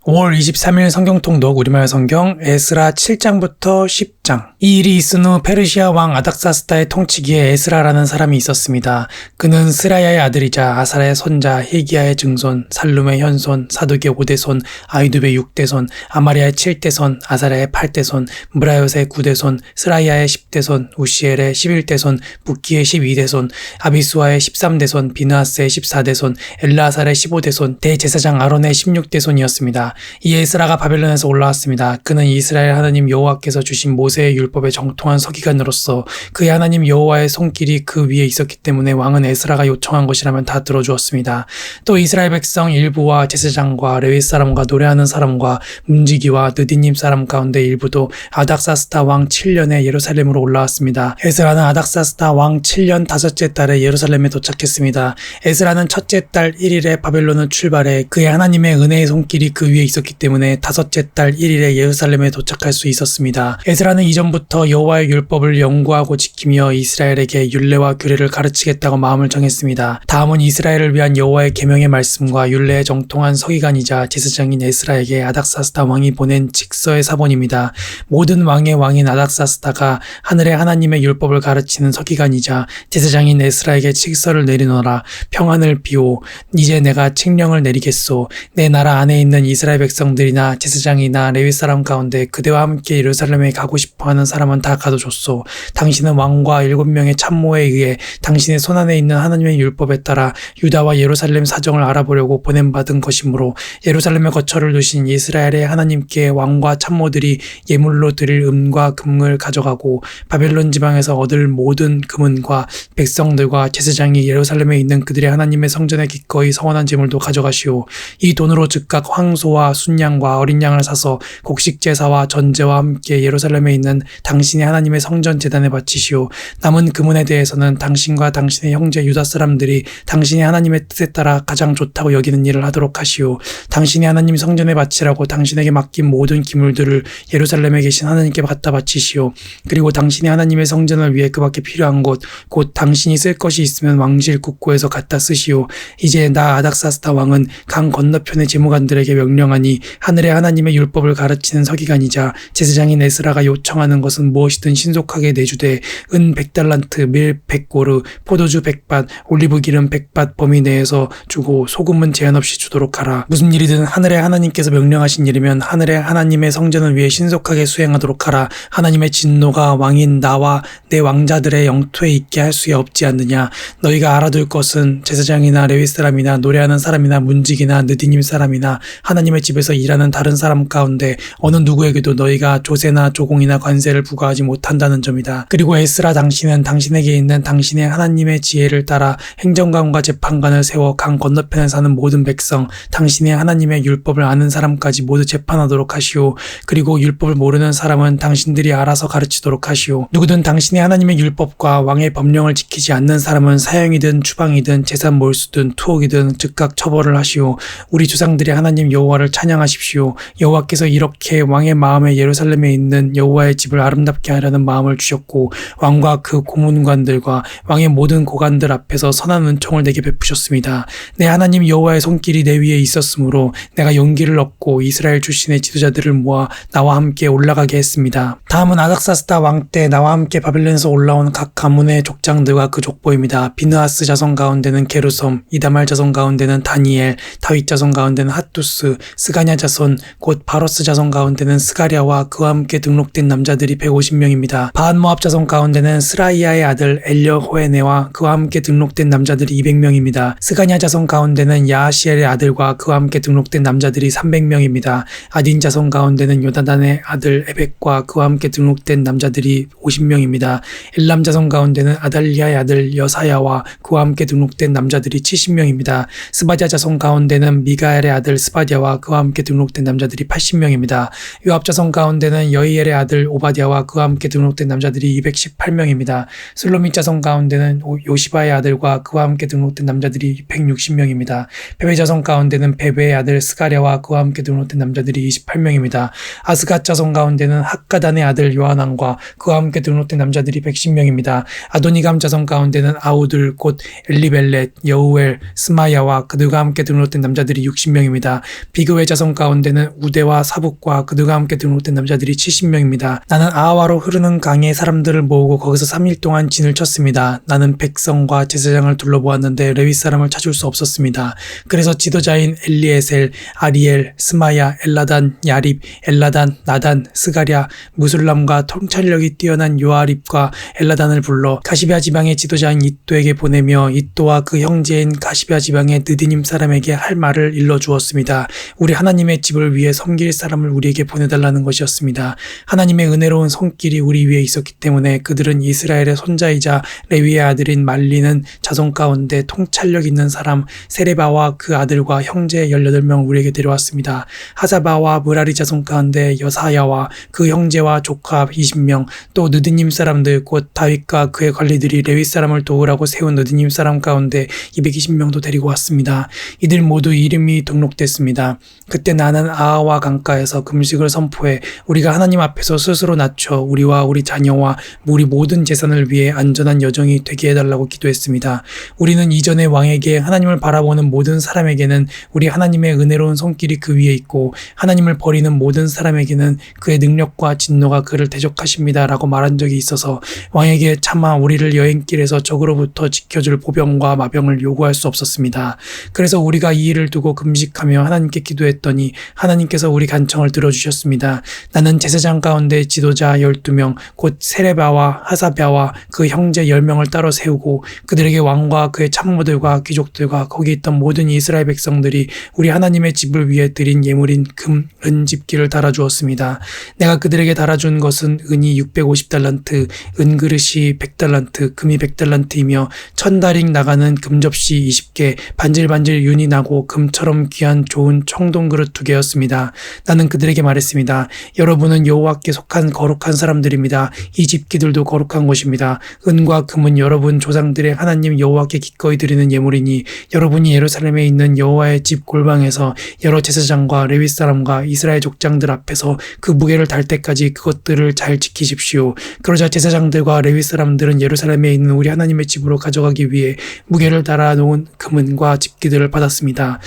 5월 23일 성경통독 우리말 성경 에스라 7장부터 10장. 이 일이 있은 후 페르시아 왕 아닥사스다의 통치기에 에스라라는 사람이 있었습니다. 그는 스라야의 아들이자 아사랴의 손자, hil기야의 증손, 살룸의 현손, 사독의 5대손, 아히두베의 6대손, 아마리아의 7대손, 아사랴의 8대손, 무라요스의 9대손, 스라야의 10대손, 우시엘의 11대손, 붓기의 12대손, 아비수아의 13대손, 비느하스의 14대손, 엘라아살의 15대손, 대제사장 아론의 16대손이었습니다. 이 에스라가 바벨론에서 올라왔습니다. 그는 이스라엘 하나님 여호와께서 주신 모세의 율법에 정통한 서기관으로서 그의 하나님 여호와의 손길이 그 위에 있었기 때문에 왕은 에스라가 요청한 것이라면 다 들어주었습니다. 또 이스라엘 백성 일부와 제사장과 레위 사람과 노래하는 사람과 문지기와 느디님 사람 가운데 일부도 아닥사스다 왕 7년에 예루살렘으로 올라왔습니다. 에스라는 아닥사스다 왕 7년 다섯째 달에 예루살렘에 도착했습니다. 에스라는 첫째 달 1일에 바벨론을 출발해 그의 하나님의 은혜의 손길이 그 위에 있었기 때문에 다섯째 달 1일에 예루살렘에 도착할 수 있었습니다. 에스라는 이전부터 여호와의 율법을 연구하고 지키며 이스라엘에게 율례와 규례를 가르치겠다고 마음을 정했습니다. 다음은 이스라엘을 위한 여호와의 계명의 말씀과 율례에 정통한 서기관이자 제사장인 에스라에게 아닥사스다 왕이 보낸 직서의 사본입니다. 모든 왕의 왕인 아닥사스다가 하늘의 하나님의 율법을 가르치는 서기관이자 제사장인 에스라에게 직서를 내리노라. 평안을 비오. 이제 내가 칙령을 내리겠소. 내 나라 안에 있는 이스라엘 백성들이나 제사장이나 레위 사람 가운데 그대와 함께 예루살렘에 가고 싶어하는 사람은 다 가둬줬소. 당신은 왕과 7명의 참모에 의해 당신의 손안에 있는 하나님의 율법에 따라 유다와 예루살렘 사정을 알아보려고 보냄받은 것이므로 예루살렘에 거처를 두신 이스라엘의 하나님께 왕과 참모들이 예물로 드릴 은과 금을 가져가고 바벨론 지방에서 얻을 모든 금은과 백성들과 제사장이 예루살렘에 있는 그들의 하나님의 성전에 기꺼이 서원한 제물도 가져가시오. 이 돈으로 즉각 황소와 순양과 어린 양을 사서 곡식 제사와 전제와 함께 예루살렘에 있는 당신의 하나님의 성전 제단에 바치시오. 남은 금은에 대해서는 당신과 당신의 형제 유다 사람들이 당신의 하나님의 뜻에 따라 가장 좋다고 여기는 일을 하도록 하시오. 당신의 하나님 성전에 바치라고 당신에게 맡긴 모든 기물들을 예루살렘에 계신 하나님께 갖다 바치시오. 그리고 당신의 하나님의 성전을 위해 그 밖에 필요한 것, 곧 당신이 쓸 것이 있으면 왕실 국고에서 갖다 쓰시오. 이제 나 아닥사스다 왕은 강 건너편의 제무관들에게 명령하니 하늘의 하나님의 율법을 가르치는 서기관이자 제사장인 에스라가 요청하는 것은 무엇이든 신속하게 내주되 은 100달란트, 밀 100고르, 포도주 100밭, 올리브기름 100밭 범위 내에서 주고 소금은 제한 없이 주도록 하라. 무슨 일이든 하늘의 하나님께서 명령하신 일이면 하늘의 하나님의 성전을 위해 신속하게 수행하도록 하라. 하나님의 진노가 왕인 나와 내 왕자들의 영토에 있게 할 수 없지 않느냐. 너희가 알아둘 것은 제사장이나 레위 사람이나 노래하는 사람이나 문지기나 느디님 사람이나 하나님의 집에서 일하는 다른 사람 가운데 어느 누구에게도 너희가 조세나 조공이나 관세를 부과하지 못한다는 점이다. 그리고 에스라 당신은 당신에게 있는 당신의 하나님의 지혜를 따라 행정관과 재판관을 세워 강 건너편에 사는 모든 백성, 당신의 하나님의 율법을 아는 사람까지 모두 재판하도록 하시오. 그리고 율법을 모르는 사람은 당신들이 알아서 가르치도록 하시오. 누구든 당신의 하나님의 율법과 왕의 법령을 지키지 않는 사람은 사형이든 추방이든 재산 몰수든 투옥이든 즉각 처벌을 하시오. 우리 조상들이 하나님 여호와를 찬양하십시오. 여호와께서 이렇게 왕의 마음에 예루살렘에 있는 여호와의 집을 아름답게 하려는 마음을 주셨고 왕과 그 고문관들과 왕의 모든 고관들 앞에서 선한 은총을 내게 베푸셨습니다. 내 하나님 여호와의 손길이 내 위에 있었으므로 내가 용기를 얻고 이스라엘 출신의 지도자들을 모아 나와 함께 올라가게 했습니다. 다음은 아닥사스다 왕 때 나와 함께 바벨론에서 올라온 각 가문의 족장들과 그 족보입니다. 비느하스 자손 가운데는 게르솜, 이다말 자손 가운데는 다니엘, 다윗 자손 가운데는 핫두스, 스가냐 자손, 곧 바로스 자손 가운데는 스가랴와 그와 함께 등록된 남자들이 150명입니다. 바한모압 자손 가운데는 스라이아의 아들 엘려호에네와 그와 함께 등록된 남자들이 200명입니다. 스가냐 자손 가운데는 야하시엘의 아들과 그와 함께 등록된 남자들이 300명입니다. 아딘 자손 가운데는 요다단의 아들 에벡과 그와 함께 등록된 남자들이 50명입니다. 엘람 자손 가운데는 아달리아의 아들 여사야와 그와 함께 등록된 남자들이 70명입니다. 스바디아 자손 가운데는 미가엘의 아들 스바디아와 그와 함께 등록된 남자들이 80명입니다. 요압 자손 가운데는 여이엘의 아들 오바디아와 그와 함께 등록된 남자들이 218명입니다. 슬로밋 자손 가운데는 요시바의 아들과 그와 함께 등록된 남자들이 160명입니다. 베베 자손 가운데는 베베의 아들 스가랴와 그와 함께 등록된 남자들이 28명입니다. 아스갓 자손 가운데는 학가단의 아들 요하난과 그와 함께 등록된 남자들이 110명입니다. 아도니감 자손 가운데는 아우들 곧 엘리벨렛, 여우엘, 스마야와 그들과 함께 등록된 남자들이 60명입니다. 비그 기도의 자손 가운데는 우대와 사북과 그들과 함께 등록된 남자들이 70명입니다. 나는 아하와로 흐르는 강에 사람들을 모으고 거기서 3일 동안 진을 쳤습니다. 나는 백성과 제사장을 둘러보았는데 레위 사람을 찾을 수 없었습니다. 그래서 지도자인 엘리에셀, 아리엘, 스마야, 엘라단, 야립, 엘라단, 나단, 스가랴, 무술람과 통찰력이 뛰어난 요아립과 엘라단을 불러 가시베아 지방의 지도자인 이또에게 보내며 이또와 그 형제인 가시베아 지방의 느디님 사람에게 할 말을 일러주었습니다. 우리 하나님의 집을 위해 섬길 사람을 우리에게 보내달라는 것이었습니다. 하나님의 은혜로운 손길이 우리 위에 있었기 때문에 그들은 이스라엘의 손자이자 레위의 아들인 말리는 자손 가운데 통찰력 있는 사람 세레바와 그 아들과 형제 18명을 우리에게 데려왔습니다. 하사바와 무라리 자손 가운데 여사야와 그 형제와 조카 20명, 또 느디님 사람들 곧 다윗과 그의 관리들이 레위 사람을 도우라고 세운 느디님 사람 가운데 220명도 데리고 왔습니다. 이들 모두 이름이 등록됐습니다. 그때 나는 아하와 강가에서 금식을 선포해 우리가 하나님 앞에서 스스로 낮춰 우리와 우리 자녀와 우리 모든 재산을 위해 안전한 여정이 되게 해달라고 기도했습니다. 우리는 이전에 왕에게 하나님을 바라보는 모든 사람에게는 우리 하나님의 은혜로운 손길이 그 위에 있고 하나님을 버리는 모든 사람에게는 그의 능력과 진노가 그를 대적하십니다 라고 말한 적이 있어서 왕에게 차마 우리를 여행길에서 적으로부터 지켜줄 보병과 마병을 요구할 수 없었습니다. 그래서 우리가 이 일을 두고 금식하며 하나님께 기도했더니 하나님께서 우리 간청을 들어주셨습니다. 나는 제사장 가운데 지도자 12명 곧 세레바와 하사랴와 그 형제 10명을 따로 세우고 그들에게 왕과 그의 참모들과 귀족들과 거기 있던 모든 이스라엘 백성들이 우리 하나님의 집을 위해 드린 예물인 금, 은 집기를 달아주었습니다. 내가 그들에게 달아준 것은 은이 650달란트, 은그릇이 100달란트, 금이 100달란트이며 1000다릭 나가는 금접시 20개, 반질반질 윤이 나고 금처럼 귀한 좋은 청동그릇 2개였습니다. 나는 그들에게 말했습니다. 여러분은 여호와께 속한 거룩한 사람들입니다. 이 집기들도 거룩한 것입니다. 은과 금은 여러분 조상들의 하나님 여호와께 기꺼이 드리는 예물이니 여러분이 예루살렘에 있는 여호와의 집 골방에서 여러 제사장과 레위 사람과 이스라엘 족장들 앞에서 그 무게를 달 때까지 그것들을 잘 지키십시오. 그러자 제사장들과 레위 사람들은 예루살렘에 있는 우리 하나님의 집으로 가져가기 위해 무게를 달아 놓은 금은과 집기들을 받았습니다.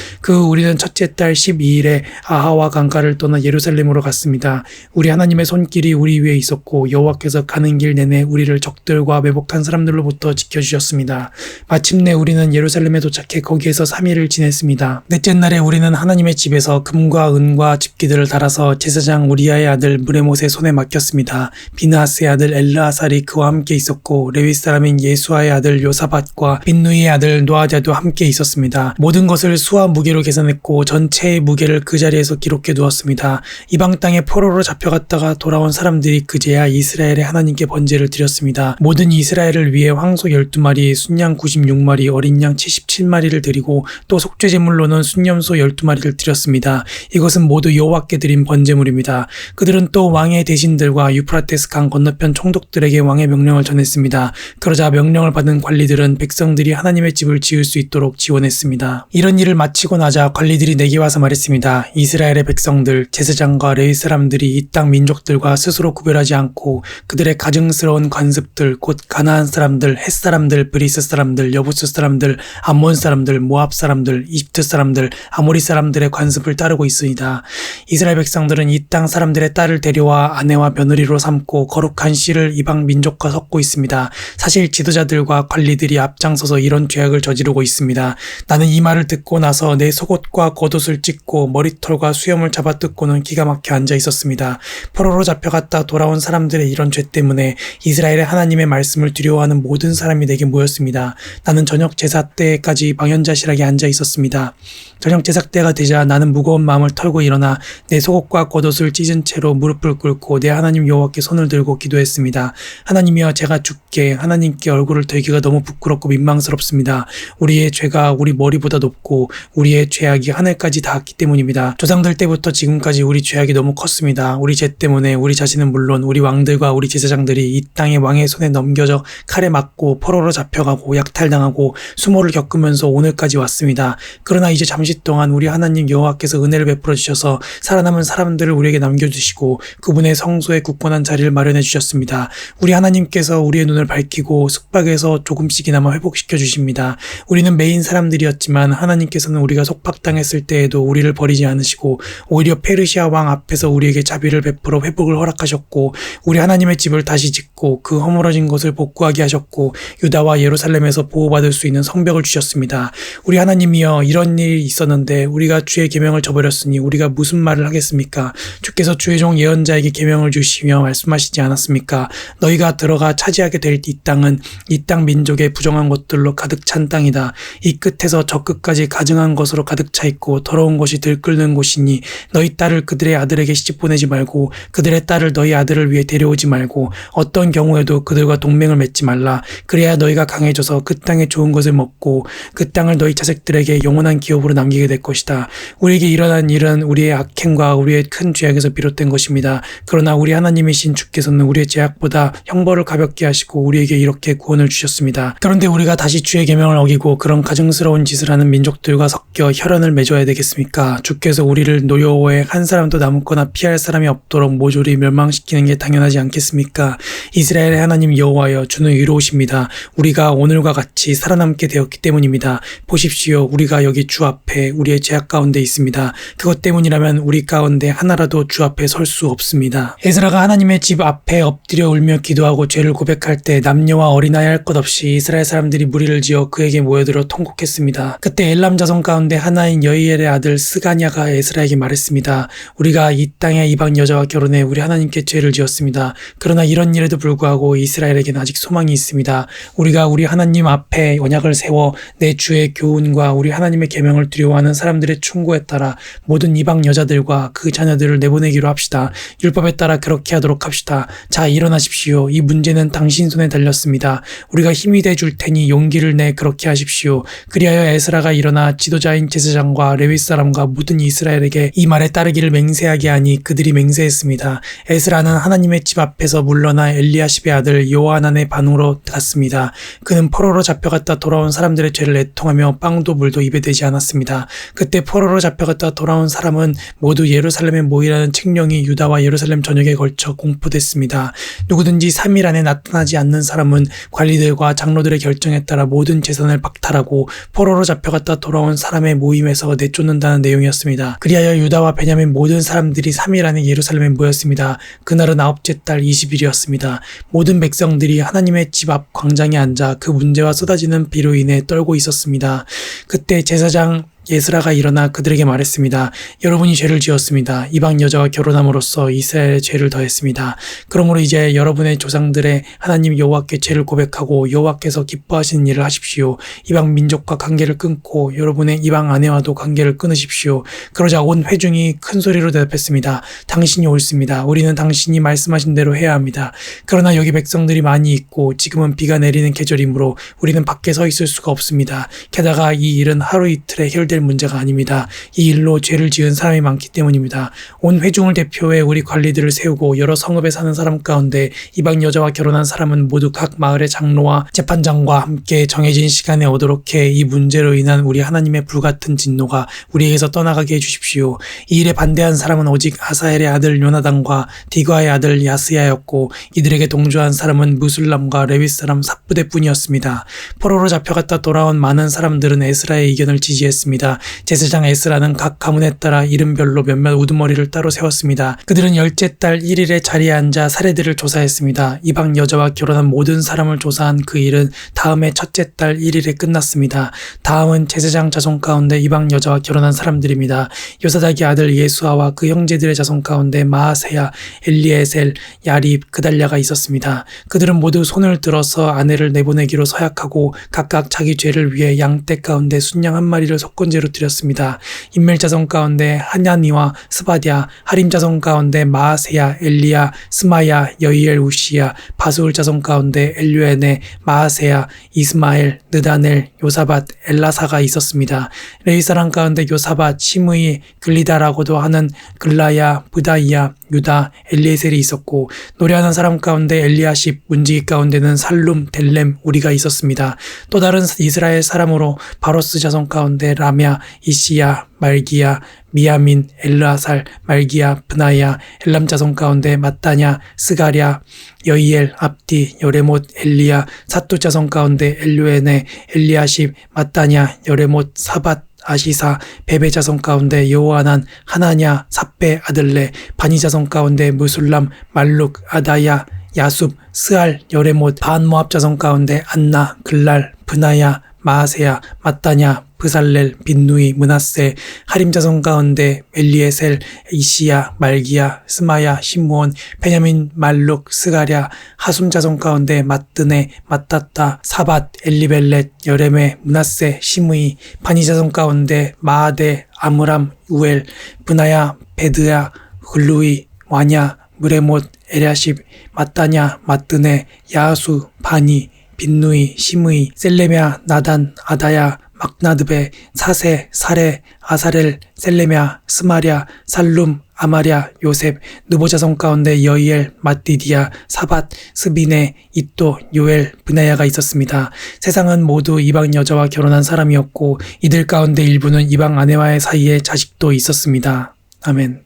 우리는 첫째 달 12일에 아하와 강가를 떠나 예루살렘으로 갔습니다. 우리 하나님의 손길이 우리 위에 있었고 여호와께서 가는 길 내내 우리를 적들과 매복한 사람들로부터 지켜주셨습니다. 마침내 우리는 예루살렘에 도착해 거기에서 3일을 지냈습니다. 넷째 날에 우리는 하나님의 집에서 금과 은과 집기들을 달아서 제사장 우리아의 아들 무레못의 손에 맡겼습니다. 비느하스의 아들 엘르아살이 그와 함께 있었고 레위 사람인 예수아의 아들 요사밧과 빈누이의 아들 노아디아도 함께 있었습니다. 모든 것을 수와 무게로 계산했고 전체의 무게를 그 자리에서 기록해 두었습니다. 이방 땅에 포로로 잡혀갔다가 돌아온 사람들이 그제야 이스라엘의 하나님께 번제를 드렸습니다. 모든 이스라엘을 위해 황소 12마리, 순양 96마리, 어린 양 77마리를 드리고 또 속죄제물로는 순염소 12마리를 드렸습니다. 이것은 모두 여호와께 드린 번제물입니다. 그들은 또 왕의 대신들과 유프라테스 강 건너편 총독들에게 왕의 명령을 전했습니다. 그러자 명령을 받은 관리들은 백성들이 하나님의 집을 지을 수 있도록 지원했습니다. 이런 일을 마치고 나자 관리들이 내게 와서 말했습니다. 이스라엘의 백성들, 제사장과 레위 사람들이 이 땅 민족들과 스스로 구별하지 않고 그들의 가증스러운 관습들, 곧 가나안 사람들, 헷 사람들, 브리스 사람들, 여부스 사람들, 암몬 사람들, 모압 사람들, 이집트 사람들, 아모리 사람들의 관습을 따르고 있으이다. 이스라엘 백성들은 이 땅 사람들의 딸을 데려와 아내와 며느리로 삼고 거룩한 씨를 이방 민족과 섞고 있습니다. 사실 지도자들과 관리들이 앞장서서 이런 죄악을 저지르고 있습니다. 나는 이 말을 듣고 나서 내 속옷과 겉옷을 찢고 머리털과 수염을 잡아뜯고는 기가 막혀 앉아 있었습니다. 포로로 잡혀갔다 돌아온 사람들의 이런 죄 때문에 이스라엘의 하나님의 말씀을 두려워하는 모든 사람이 내게 모였습니다. 나는 저녁 제사 때까지 망연자실하게 앉아 있었습니다. 저녁 제사 때가 되자 나는 무거운 마음을 털고 일어나 내 속옷과 겉옷을 찢은 채로 무릎을 꿇고 내 하나님 여호와께 손을 들고 기도했습니다. 하나님이여, 제가 죽게 하나님께 얼굴을 들기가 너무 부끄럽고 민망스럽습니다. 우리의 죄가 우리 머리보다 높고 우리의 죄악이 하늘까지 닿았기 때문입니다. 조상들 때부터 지금까지 우리 죄악이 너무 컸습니다. 우리 죄 때문에 우리 자신은 물론 우리 왕들과 우리 제사장들이 이 땅의 왕의 손에 넘겨져 칼에 맞고 포로로 잡혀가고 약탈당하고 수모를 겪으면서 오늘까지 왔습니다. 그러나 이제 잠시 동안 우리 하나님 여호와께서 은혜를 베풀어 주셔서 살아남은 사람들을 우리에게 남겨주시고 그분의 성소에 굳건한 자리를 마련해 주셨습니다. 우리 하나님께서 우리의 눈을 밝히고 숙박에서 조금씩이나마 회복시켜 주십니다. 우리는 매인 사람들이었지만 하나님께서는 우리가 속박당했을 때에도 우리를 버리지 않으시고 오히려 페르시아 왕 앞에서 우리에게 자비를 베풀어 회복을 허락하셨고 우리 하나님의 집을 다시 짓고 그 허물어진 것을 복구하게 하셨고 유다와 예루살렘에서 보호받을 수 있는 성벽을 주셨습니다. 우리 하나님이여, 이런 일이 있었는데 우리가 주의 계명을 저버렸으니 우리가 무슨 말을 하겠습니까? 주께서 주의 종 예언자에게 계명을 주시며 말씀하시지 않았습니까? 너희가 들어가 차지하게 될 이 땅은 이 땅 민족의 부정한 것들로 가득 찬 땅이다. 이 끝에서 저 끝까지 가증한 것으로 가득 차 있고 더러운 것이 들끓는 곳이니 너희 딸을 그들의 아들에게 시집 보내지 말고 그들의 딸을 너희 아들을 위해 데려오지 말고 어떤 경우에도 그들과 동맹을 맺지 말라. 그래야 너희가 강해져서 그 땅의 좋은 것을 먹고 그 땅을 너희 자식들에게 영원한 기업으로 남기게 될 것이다. 우리에게 일어난 일은 우리의 악행과 우리의 큰 죄악에서 비롯된 것입니다. 그러나 우리 하나님이신 주께서는 우리의 죄악보다 형벌을 가볍게 하시고 우리에게 이렇게 구원을 주셨습니다. 그런데 우리가 다시 주의 계명을 어기고 그런 가증스러운 짓을 하는 민족들과 섞여 혈연을 맺어야 되겠습니까? 주께서 우리를 노여워해 한 사람도 남거나 피할 사람이 없도록 모조리 멸망시키는 게 당연하지 않겠습니까? 이스라엘의 하나님 여호와여, 주는 의로우십니다. 우리가 오늘과 같이 살아남게 되었기 때문입니다. 보십시오, 우리가 여기 주 앞에 우리의 죄악 가운데 있습니다. 그것 때문이라면 우리 가운데 하나라도 주 앞에 설 수 없습니다. 에스라가 하나님의 집 앞에 엎드려 울며 기도하고 죄를 고백할 때 남녀와 어린아이 할 것 없이 이스라엘 사람들이 무리를 지어 그에게 모여들어 통곡했습니다. 그때 엘람 자손 가운데 하나인 여이엘의 아들 스가냐가 에스라에게 말했습니다. 우리가 이 땅의 이방 여자와 결혼해 우리 하나님께 죄를 지었습니다. 그러나 이런 일에도 불구하고 이스라엘에게는 아직 소망이 있습니다. 우리가 우리 하나님 앞에 언약을 세워 내 주의 교훈과 우리 하나님의 계명을 두려워하는 사람들의 충고에 따라 모든 이방 여자들과 그 자녀들을 내보내기로 합시다. 율법에 따라 그렇게 하도록 합시다. 자, 일어나십시오. 이 문제는 당신 손에 달렸습니다. 우리가 힘이 돼 줄 테니 용기를 내 그렇게 하십시오. 그리하여 에스라가 일어나 지도자인 제사장과 레위 사람과 모든 이스라엘에게 이 말에 따르기를 맹세하게 하니 그들이 맹세했습니다. 에스라는 하나님의 집 앞에서 물러나 엘리야십의 아들 요하난의 반으로 갔습니다. 그는 포로로 잡혀갔다 돌아온 사람들의 죄를 애통하며 빵도 물도 입에 대지 않았습니다. 그때 포로로 잡혀갔다 돌아온 사람은 모두 예루살렘에 모이라는 칙령이 유다와 예루살렘 전역에 걸쳐 공포됐습니다. 누구든지 3일 안에 나타나지 않는 사람은 관리들과 장로들의 결정에 따라 모든 재산을 박탈하고 포로로 잡혀갔다 돌아온 사람의 모임에서 내쫓는다는 내용이었습니다. 그리하여 유다와 베냐민 모든 사람들이 3일 안에 예루살렘에 모였습니다. 그날은 9째 달 20일이었습니다. 모든 백성들이 하나님의 집 앞 광장에 앉아 그 문제와 쏟아지는 비로 인해 떨고 있었습니다. 그때 제사장 에스라가 일어나 그들에게 말했습니다. 여러분이 죄를 지었습니다. 이방 여자와 결혼함으로써 이스라엘의 죄를 더했습니다. 그러므로 이제 여러분의 조상들의 하나님 여호와께 죄를 고백하고 여호와께서 기뻐하시는 일을 하십시오. 이방 민족과 관계를 끊고 여러분의 이방 아내와도 관계를 끊으십시오. 그러자 온 회중이 큰 소리로 대답했습니다. 당신이 옳습니다. 우리는 당신이 말씀하신 대로 해야 합니다. 그러나 여기 백성들이 많이 있고 지금은 비가 내리는 계절이므로 우리는 밖에 서 있을 수가 없습니다. 게다가 이 일은 하루 이틀에 해결될 문제가 아닙니다. 이 일로 죄를 지은 사람이 많기 때문입니다. 온 회중을 대표해 우리 관리들을 세우고 여러 성읍에 사는 사람 가운데 이방 여자와 결혼한 사람은 모두 각 마을의 장로와 재판장과 함께 정해진 시간에 오도록 해 이 문제로 인한 우리 하나님의 불같은 진노가 우리에게서 떠나가게 해주십시오. 이 일에 반대한 사람은 오직 아사엘의 아들 요나단과 디과의 아들 야스야였고 이들에게 동조한 사람은 무술람과 레위 사람 삽부대뿐이었습니다. 포로로 잡혀갔다 돌아온 많은 사람들은 에스라의 의견을 지지했습니다. 제사장 에스라는 각 가문에 따라 이름별로 몇몇 우두머리를 따로 세웠습니다. 그들은 10째 달 1일에 자리에 앉아 사례들을 조사했습니다. 이방 여자와 결혼한 모든 사람을 조사한 그 일은 다음해 첫째 달 1일에 끝났습니다. 다음은 제사장 자손 가운데 이방 여자와 결혼한 사람들입니다. 요사닥의 아들 예수아와 그 형제들의 자손 가운데 마아세야, 엘리에셀, 야립, 그달랴가 있었습니다. 그들은 모두 손을 들어서 아내를 내보내기로 서약하고 각각 자기 죄를 위해 양떼 가운데 순양 한 마리를 속건제로 드렸습니다. 인멜 자손 가운데 하냐니와 스바디아, 하림 자손 가운데 마아세야, 엘리야, 스마야, 여이엘, 우시야, 바수울 자손 가운데 엘류에네, 마아세야, 이스마엘, 느다넬, 요사밧, 엘라사가 있었습니다. 레위 사람 가운데 요사밧, 시므이, 글리다라고도 하는 글라야, 부다이야, 유다, 엘리에셀이 있었고 노래하는 사람 가운데 엘리야십, 문지기 가운데는 살룸, 델렘, 우리가 있었습니다. 또 다른 이스라엘 사람으로 바로스 자손 가운데 라며, 이시야, 말기야, 미야민, 엘르아살, 말기야, 브나야, 엘람 자손 가운데 마따냐, 스가랴, 여이엘, 압디, 여레못, 엘리야, 사뚜 자손 가운데 엘류에네, 엘리야십, 마따냐, 여레못, 사밧, 아시사, 베베 자손 가운데 여호하난, 하나냐, 삽베 아들레, 바니 자손 가운데 무술람, 말룩, 아다야, 야숲, 스알, 여레못, 반모압 자손 가운데 안나, 글랄, 브나야, 마아세야, 마따냐, 브살렐, 빈누이, 므낫세, 하림 자손 가운데 엘리에셀, 이시야, 말기야, 스마야, 시므온, 베냐민, 말룩, 스가랴, 하숨 자손 가운데 마뜨네, 마따따, 사밧, 엘리벨렛, 여레메, 므낫세, 시므이, 바니 자손 가운데 마아데, 아므람, 우엘, 브나야, 베드야, 글루이, 와냐, 무레못, 에랴십, 마따냐, 마뜨네, 야수, 바니, 빈누이, 시므이, 셀레메아, 나단, 아다야, 막나드베, 사세, 사레, 아사렐, 셀레메아, 스마랴, 살룸, 아마랴, 요셉, 느보 자손 가운데 여이엘, 마띠디아, 사밧, 스비네, 이또, 요엘, 브나야가 있었습니다. 세상은 모두 이방 여자와 결혼한 사람이었고 이들 가운데 일부는 이방 아내와의 사이에 자식도 있었습니다. 아멘.